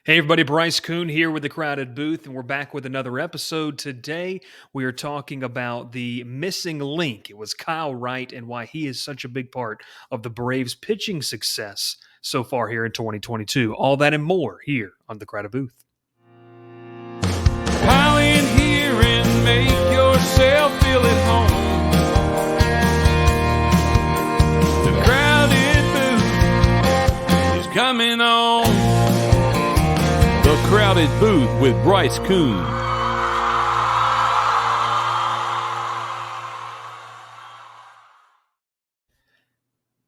Hey everybody, Bryce Koon here with the Crowded Booth, and we're back with another episode. Today, we are talking about the missing link. It was Kyle Wright and why he is such a big part of the Braves' pitching success so far here in 2022. All that and more here on the Crowded Booth. Pile in here and make yourself feel at home. The Crowded Booth is coming on. The Crowded Booth with Bryce Koon.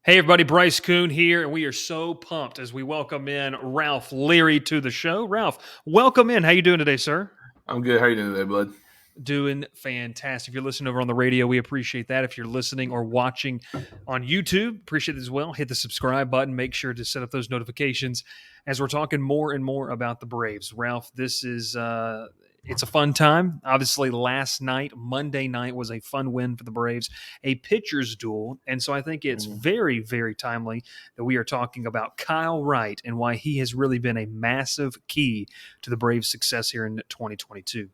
Hey everybody, Bryce Koon here, and we are so pumped as we welcome in Ralph Leary to the show. Ralph, welcome in. How you doing today, sir? I'm good. How you doing today, bud? Doing fantastic. If you're listening over on the radio, we appreciate that. If you're listening or watching on YouTube, appreciate it as well. Hit the subscribe button. Make sure to set up those notifications as we're talking more and more about the Braves. Ralph, this is it's a fun time. Obviously, last night, Monday night, was a fun win for the Braves, a pitcher's duel. And so I think it's very, very timely that we are talking about Kyle Wright and why he has really been a massive key to the Braves' success here in 2022.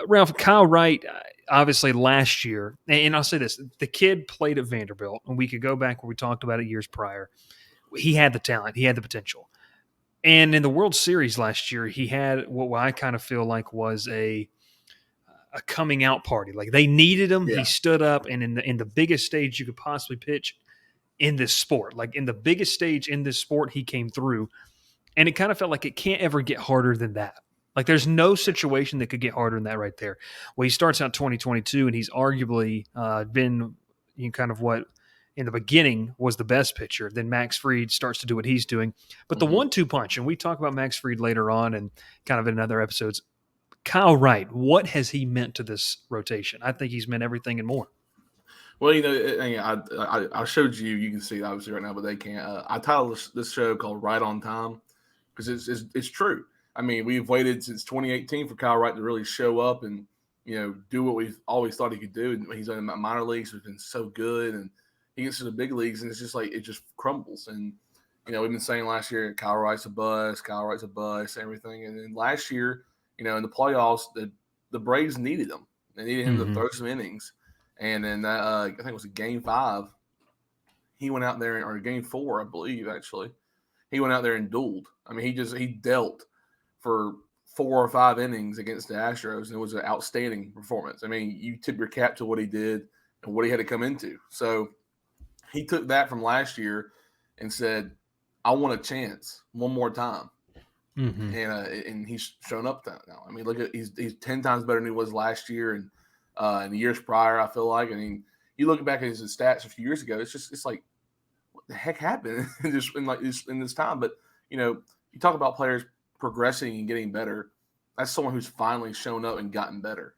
Ralph, Kyle Wright, obviously last year, and I'll say this, the kid played at Vanderbilt, and we could go back where we talked about it years prior. He had the talent. He had the potential. And in the World Series last year, he had what I kind of feel like was a coming out party. Like they needed him. Yeah. He stood up, and in the biggest stage you could possibly pitch in this sport, like in the biggest stage in this sport, he came through. And it kind of felt like it can't ever get harder than that. Like there's no situation that could get harder than that right there. Well, he starts out 2022, and he's arguably been kind of what in the beginning was the best pitcher. Then Max Fried starts to do what he's doing. But the 1-2 punch, and we talk about Max Fried later on and kind of in other episodes, Kyle Wright, what has he meant to this rotation? I think he's meant everything and more. Well, I showed you. You can see it obviously right now, but they can't. I titled this show called "Right on Time" because it's true. I mean, we've waited since 2018 for Kyle Wright to really show up and do what we've always thought he could do. And he's done in minor leagues, has been so good, and he gets to the big leagues, and it's just like it just crumbles. And we've been saying last year, Kyle Wright's a bust, everything. And then last year, in the playoffs, the Braves needed him. They needed him to throw some innings. And then I think it was Game 5. He went out there, or Game 4, I believe, actually. He went out there and dueled. I mean, he dealt for 4 or 5 innings against the Astros, and it was an outstanding performance. I mean, you tip your cap to what he did and what he had to come into. So he took that from last year and said, I want a chance one more time. And he's shown up now. I mean, look at he's 10 times better than he was last year and in the years prior, I feel like. I mean, you look back at his stats a few years ago, it's like, what the heck happened in this time? But, you talk about players progressing and getting better. That's someone who's finally shown up and gotten better.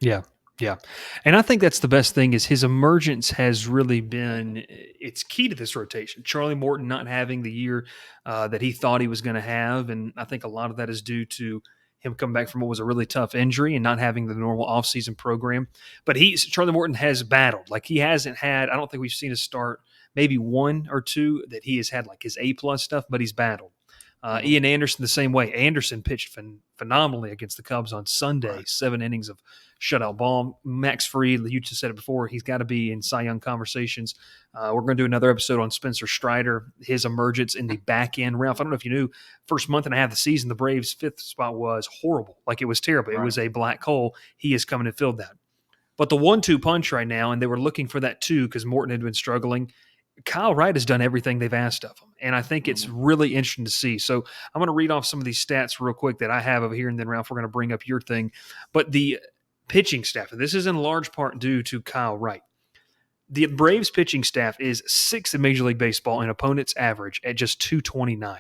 Yeah. Yeah. And I think that's the best thing is his emergence has really been it's key to this rotation. Charlie Morton not having the year that he thought he was going to have. And I think a lot of that is due to him coming back from what was a really tough injury and not having the normal offseason program. But Charlie Morton has battled. Like he hasn't had, I don't think we've seen a start, maybe 1 or 2 that he has had like his A+ stuff, but he's battled. Ian Anderson the same way. Anderson pitched phenomenally against the Cubs on Sunday, 7 innings of shutout ball. Max Fried, you just said it before, he's got to be in Cy Young conversations. We're going to do another episode on Spencer Strider, his emergence in the back end. Ralph, I don't know if you knew, first month and a half of the season, the Braves' 5th spot was horrible. Like it was terrible. Right. It was a black hole. He has come in and filled that. But the 1-2 punch right now, and they were looking for that too because Morton had been struggling. Kyle Wright has done everything they've asked of him, and I think it's really interesting to see. So I'm going to read off some of these stats real quick that I have over here, and then, Ralph, we're going to bring up your thing. But the pitching staff, and this is in large part due to Kyle Wright. The Braves pitching staff is 6th in Major League Baseball in opponents' average at just 229.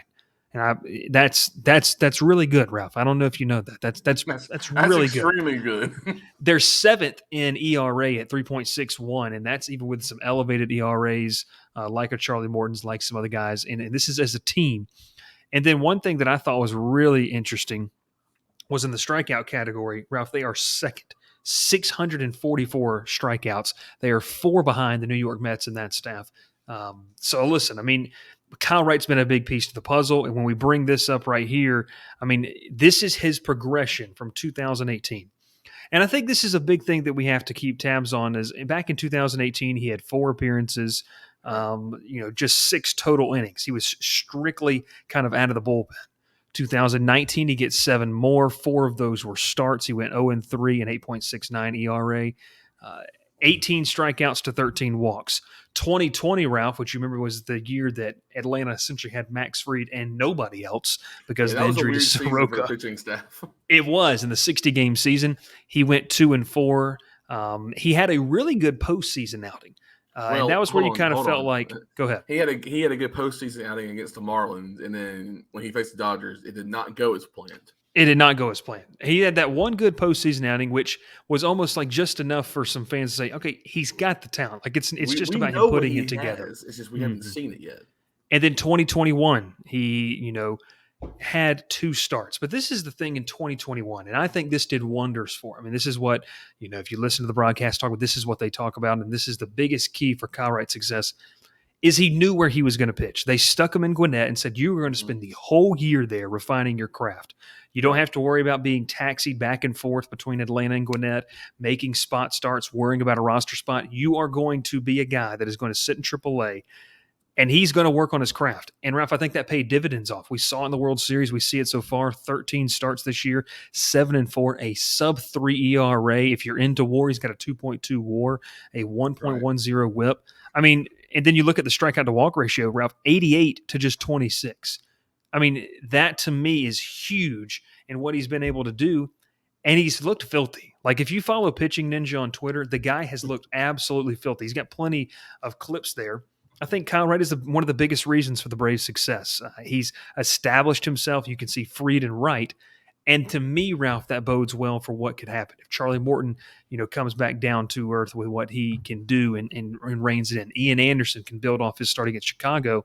And that's really good, Ralph. I don't know if you know that. That's really extremely good. They're 7th in ERA at 3.61, and that's even with some elevated ERAs like a Charlie Morton's, like some other guys. And this is as a team. And then one thing that I thought was really interesting was in the strikeout category, Ralph, they are 2nd. 644 strikeouts. They are 4 behind the New York Mets and that staff. So listen, I mean, Kyle Wright's been a big piece to the puzzle. And when we bring this up right here, I mean, this is his progression from 2018. And I think this is a big thing that we have to keep tabs on. Is back in 2018, he had 4 appearances, Right. just 6 total innings. He was strictly kind of out of the bullpen. 2019, he gets 7 more. 4 of those were starts. He went 0-3 and 8.69 ERA. 18 strikeouts to 13 walks. 2020, Ralph, which you remember was the year that Atlanta essentially had Max Fried and nobody else because Yeah, of that the was a injury to weird season for the Soroka. pitching staff. It was in the 60-game season. He went 2-4. He had a really good postseason outing, and that Well, was where you kind of hold felt on. like, go ahead. He had a good postseason outing against the Marlins, and then when he faced the Dodgers, it did not go as planned. It did not go as planned. He had that one good postseason outing, which was almost like just enough for some fans to say, "Okay, he's got the talent." Like it's just We about him know what putting he it together. has. It's just we haven't Mhm. seen it yet. And then 2021, he had 2 starts. But this is the thing in 2021, and I think this did wonders for him. And this is what if you listen to the broadcast talk about, this is what they talk about, and this is the biggest key for Kyle Wright's success. Is he knew where he was going to pitch. They stuck him in Gwinnett and said, you were going to spend the whole year there refining your craft. You don't Right. have to worry about being taxied back and forth between Atlanta and Gwinnett, making spot starts, worrying about a roster spot. You are going to be a guy that is going to sit in AAA, and he's going to work on his craft. And, Ralph, I think that paid dividends off. We saw in the World Series. We see it so far. 13 starts this year, 7-4, a sub-3 ERA. If you're into WAR, he's got a 2.2 WAR, a 1.10 WHIP. I mean, and then you look at the strikeout to walk ratio, Ralph, 88 to just 26. I mean, that to me is huge in what he's been able to do. And he's looked filthy. Like if you follow Pitching Ninja on Twitter, the guy has looked absolutely filthy. He's got plenty of clips there. I think Kyle Wright is one of the biggest reasons for the Braves' success. He's established himself. You can see Fried and Wright. And to me, Ralph, that bodes well for what could happen if Charlie Morton, comes back down to earth with what he can do and reins it in. Ian Anderson can build off his start against Chicago,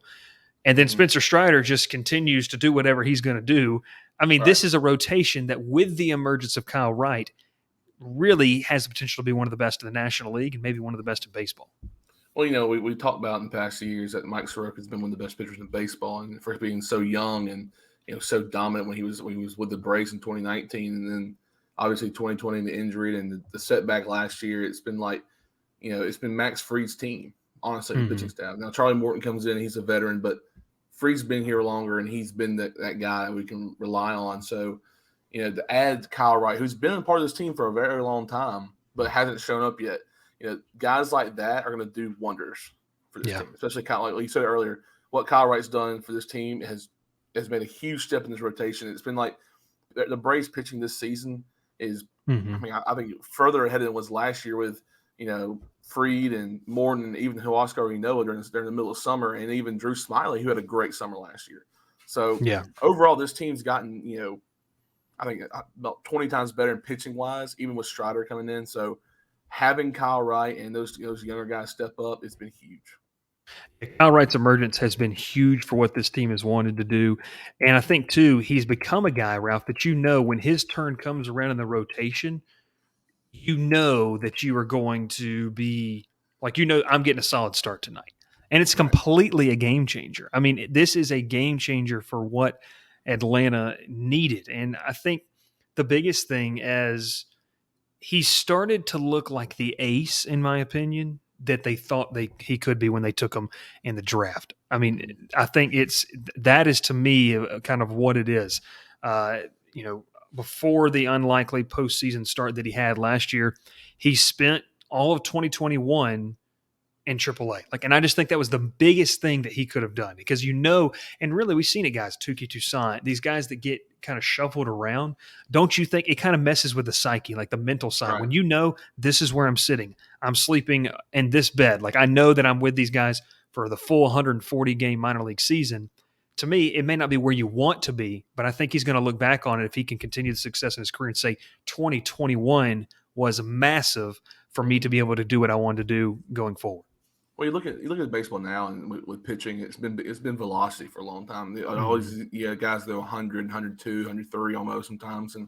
and then Spencer Strider just continues to do whatever he's going to do. I mean, this is a rotation that, with the emergence of Kyle Wright, really has the potential to be one of the best in the National League and maybe one of the best in baseball. Well, we talked about in the past few years that Mike Soroka has been one of the best pitchers in baseball, and for being so young and so dominant when he was with the Braves in 2019, and then obviously 2020 and the injury and the setback last year. It's been like it's been Max Fried's team, honestly, the pitching staff. Now Charlie Morton comes in, he's a veteran, but Fried's been here longer, and he's been that guy we can rely on. So to add Kyle Wright, who's been a part of this team for a very long time but hasn't shown up yet. Guys like that are going to do wonders for this team, especially Kyle. Like you said earlier, what Kyle Wright's done for this team has made a huge step in this rotation. It's been like the Braves pitching this season is, I mean, I think further ahead than it was last year with, Fried and Morton and even Huascar Ynoa during the middle of summer, and even Drew Smiley, who had a great summer last year. So overall, this team's gotten, I think about 20 times better in pitching wise, even with Strider coming in. So having Kyle Wright and those younger guys step up, it's been huge. Kyle Wright's emergence has been huge for what this team has wanted to do. And I think, too, he's become a guy, Ralph, that when his turn comes around in the rotation, that you are going to be like, I'm getting a solid start tonight. And it's completely a game changer. I mean, this is a game changer for what Atlanta needed. And I think the biggest thing as he started to look like the ace, in my opinion, that they thought he could be when they took him in the draft. I mean, I think that is to me kind of what it is. Before the unlikely postseason start that he had last year, he spent all of 2021 in AAA. And I just think that was the biggest thing that he could have done because, and really we've seen it, guys, Touki Toussaint, these guys that get kind of shuffled around. Don't you think it kind of messes with the psyche, like the mental side? Right. When this is where I'm sitting, I'm sleeping in this bed. Like I know that I'm with these guys for the full 140 game minor league season. To me, it may not be where you want to be, but I think he's going to look back on it if he can continue the success in his career and say 2021 was massive for me to be able to do what I wanted to do going forward. Well, you look at baseball now, and with pitching, it's been velocity for a long time. Always, guys do 100, 102, 103 almost sometimes, and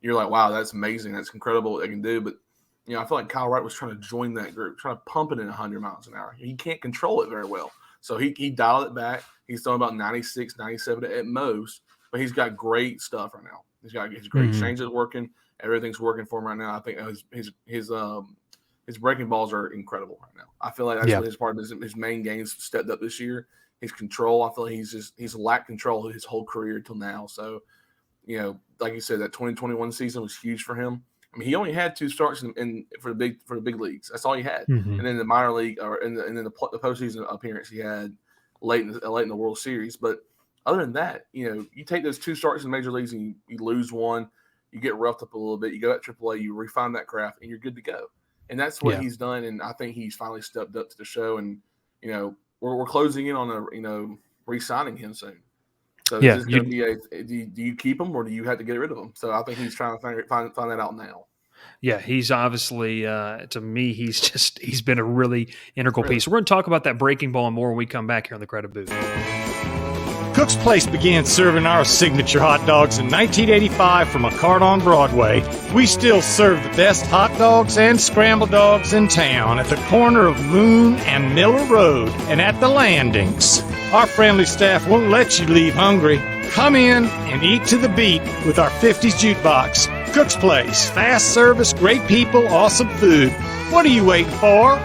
you're like, wow, that's amazing, that's incredible what they can do. But I feel like Kyle Wright was trying to join that group, trying to pump it in 100 miles an hour. He can't control it very well, So he dialed it back. He's throwing about 96, 97 at most, but he's got great stuff right now. He's got his great exchanges working. Everything's working for him right now. I think his breaking balls are incredible right now. I feel like that's what his part of his main games stepped up this year. His control, I feel like he's lacked control his whole career till now. So, like you said, that 2021 season was huge for him. I mean, he only had 2 starts for the big leagues. That's all he had. And then the minor league and then the postseason appearance he had late in the World Series. But other than that, you take those 2 starts in major leagues and you lose one, you get roughed up a little bit, you go at AAA, you refine that craft, and you're good to go. And that's what he's done. And I think he's finally stepped up to the show. And we're closing in on re-signing him soon. So is this going to be do you keep him or do you have to get rid of him? So I think he's trying to find that out now. Yeah, he's obviously, to me, he's been a really integral piece. We're going to talk about that breaking ball and more when we come back here on the Credit Booth. Cook's Place began serving our signature hot dogs in 1985 from a cart on Broadway. We still serve the best hot dogs and scrambled dogs in town at the corner of Moon and Miller Road and at the landings. Our friendly staff won't let you leave hungry. Come in and eat to the beat with our 50s jukebox. Cook's Place, fast service, great people, awesome food. What are you waiting for?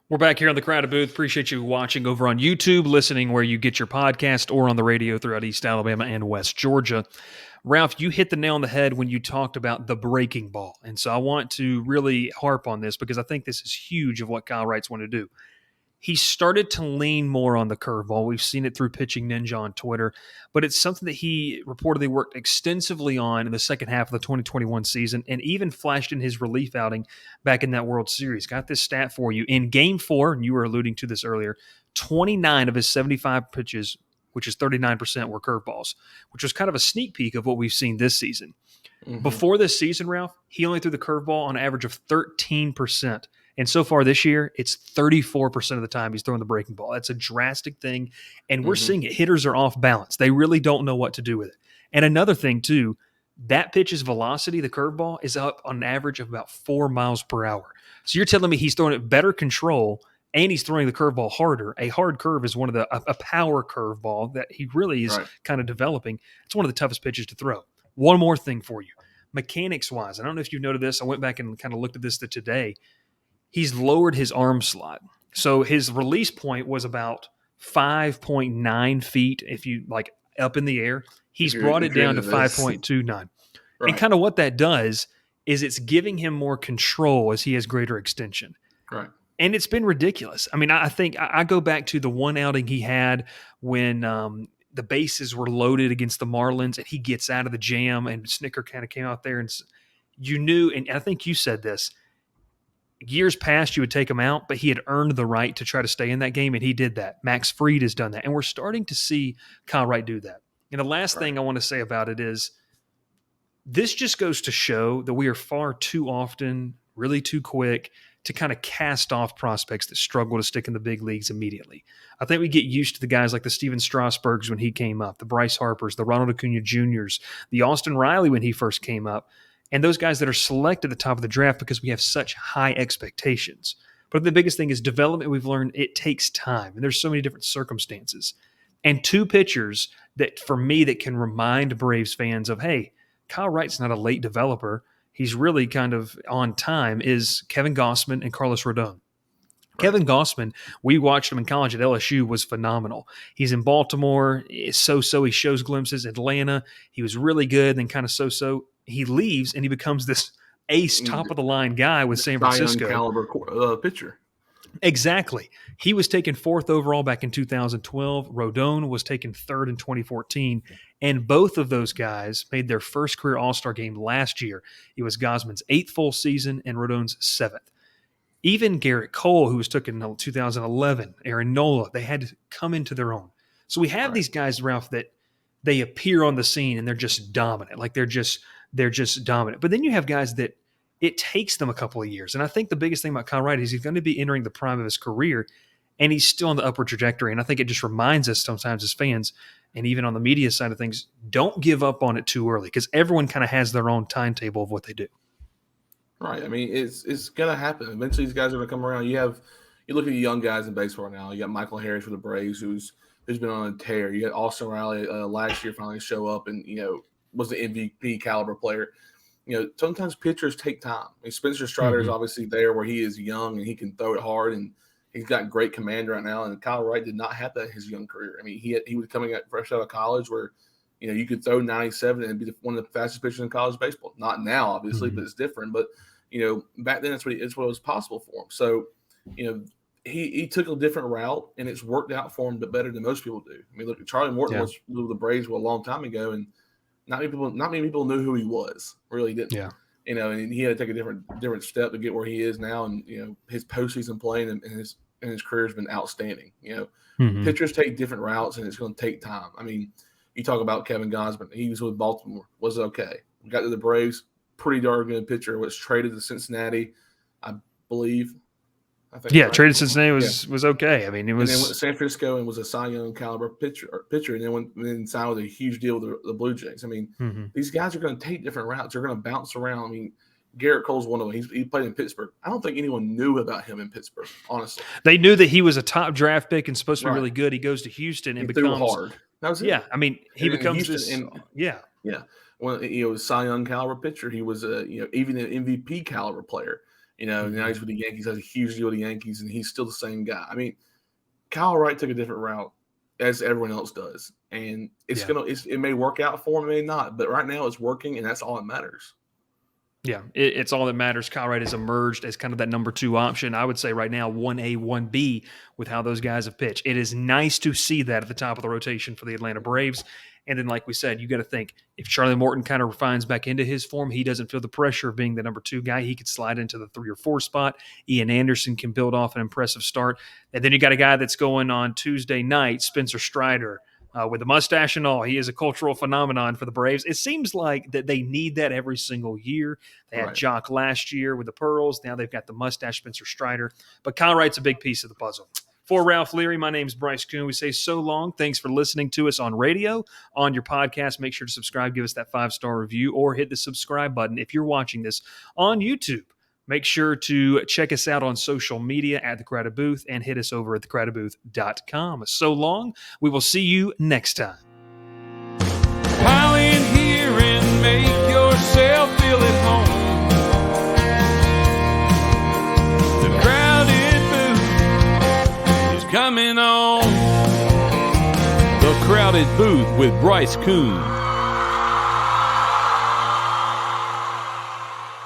We're back here on the Crowded Booth. Appreciate you watching over on YouTube, listening where you get your podcast, or on the radio throughout East Alabama and West Georgia. Ralph, you hit the nail on the head when you talked about the breaking ball. And so I want to really harp on this because I think this is huge of what Kyle Wright's want to do. He started to lean more on the curveball. We've seen it through Pitching Ninja on Twitter, but it's something that he reportedly worked extensively on in the second half of the 2021 season and even flashed in his relief outing back in that World Series. Got this stat for you. In Game 4, and you were alluding to this earlier, 29 of his 75 pitches, which is 39%, were curveballs, which was kind of a sneak peek of what we've seen this season. Before this season, Ralph, he only threw the curveball on an average of 13%. And so far this year, it's 34% of the time he's throwing the breaking ball. That's a drastic thing, and we're seeing it. Hitters are off balance. They really don't know what to do with it. And another thing, too, that pitch's velocity, the curveball, is up on an average of about 4 miles per hour. So you're telling me he's throwing it better control, and he's throwing the curveball harder. A hard curve is one of a power curveball that he really is kind of developing. It's one of the toughest pitches to throw. One more thing for you. Mechanics-wise, I don't know if you've noted this. I went back and kind of looked at this today. He's lowered his arm slot. So his release point was about 5.9 feet if you up in the air. He's brought it down to 5.29. Right. And kind of what that does is it's giving him more control as he has greater extension. Right. And it's been ridiculous. I mean, I think I go back to the one outing he had when the bases were loaded against the Marlins and he gets out of the jam and Snicker kind of came out there and you knew, and I think you said this, years past, you would take him out, but he had earned the right to try to stay in that game, and he did that. Max Fried has done that, and we're starting to see Kyle Wright do that. And the last thing I want to say about it is this just goes to show that we are far too often, really too quick, to kind of cast off prospects that struggle to stick in the big leagues immediately. I think we get used to the guys like the Steven Strasburgs when he came up, the Bryce Harpers, the Ronald Acuna Jr.'s, the Austin Riley when he first came up, and those guys that are selected at the top of the draft because we have such high expectations. But the biggest thing is development. We've learned it takes time, and there's so many different circumstances. And 2 pitchers that, for me, that can remind Braves fans of, hey, Kyle Wright's not a late developer. He's really kind of on time, is Kevin Gausman and Carlos Rodon. Right. Kevin Gausman, we watched him in college at LSU, was phenomenal. He's in Baltimore, so-so. He shows glimpses. Atlanta, he was really good, then kind of so-so. He leaves and he becomes this ace top of the line guy with San Francisco. Caliber pitcher. Exactly. He was taken 4th overall back in 2012. Rodon was taken 3rd in 2014. And both of those guys made their first career All-Star game last year. It was Gausman's 8th full season and Rodon's 7th. Even Garrett Cole, who was taken in 2011, Aaron Nola, they had to come into their own. So we have these guys, Ralph, that they appear on the scene and they're just dominant. Like they're just dominant. But then you have guys that it takes them a couple of years. And I think the biggest thing about Kyle Wright is he's going to be entering the prime of his career, and he's still on the upward trajectory. And I think it just reminds us sometimes as fans, and even on the media side of things, don't give up on it too early because everyone kind of has their own timetable of what they do. Right. I mean, it's gonna happen. Eventually, these guys are gonna come around. You look at the young guys in baseball now. You got Michael Harris for the Braves, who's been on a tear. You got Austin Riley last year finally show up and was an MVP caliber player. Sometimes pitchers take time. I mean, Spencer Strider is obviously there where he is young and he can throw it hard and he's got great command right now. And Kyle Wright did not have that in his young career. I mean, he was coming fresh out of college where you could throw 97 and be one of the fastest pitchers in college baseball. Not now, obviously, but it's different. But back then that's what was possible for him. So he took a different route and it's worked out for him, but better than most people do. I mean, look, Charlie Morton was with the Braves a long time ago, and not many people knew who he was. Really didn't. Yeah. And he had to take a different step to get where he is now. And his postseason playing and his career has been outstanding. Pitchers take different routes, and it's going to take time. I mean, you talk about Kevin Gausman. He was with Baltimore. Was okay. Got to the Braves. Pretty darn good pitcher. Was traded to Cincinnati, I believe. Traded Cincinnati was okay. I mean, it was. And then went to San Francisco and was a Cy Young caliber pitcher, and then signed with a huge deal with the Blue Jays. I mean, these guys are going to take different routes. They're going to bounce around. I mean, Garrett Cole's one of them. He played in Pittsburgh. I don't think anyone knew about him in Pittsburgh, honestly. They knew that he was a top draft pick and supposed to be really good. He goes to Houston and becomes hard. That was it. Yeah, I mean, he becomes Houston, this. Yeah. Well, Cy Young caliber pitcher. He was even an MVP caliber player. Now he's with the Yankees, has a huge deal with the Yankees, and he's still the same guy. I mean, Kyle Wright took a different route, as everyone else does, and it may work out for him, it may not, but right now it's working, and that's all that matters. Yeah, it's all that matters. Kyle Wright has emerged as kind of that number 2 option. I would say right now 1A, 1B with how those guys have pitched. It is nice to see that at the top of the rotation for the Atlanta Braves. And then, like we said, you got to think if Charlie Morton kind of refines back into his form, he doesn't feel the pressure of being the number 2 guy. He could slide into the 3 or 4 spot. Ian Anderson can build off an impressive start. And then you got a guy that's going on Tuesday night, Spencer Strider, with the mustache and all. He is a cultural phenomenon for the Braves. It seems like that they need that every single year. They had Jock last year with the pearls. Now they've got the mustache Spencer Strider. But Kyle Wright's a big piece of the puzzle. For Ralph Leary, my name's Bryce Koon. We say so long. Thanks for listening to us on radio, on your podcast. Make sure to subscribe, give us that 5-star review, or hit the subscribe button if you're watching this on YouTube. Make sure to check us out on social media at The Crowded Booth and hit us over at thecrowdedbooth.com. So long. We will see you next time. Pile in here and make yourself feel at home. The Crowded Booth is coming on. The Crowded Booth with Bryce Koon.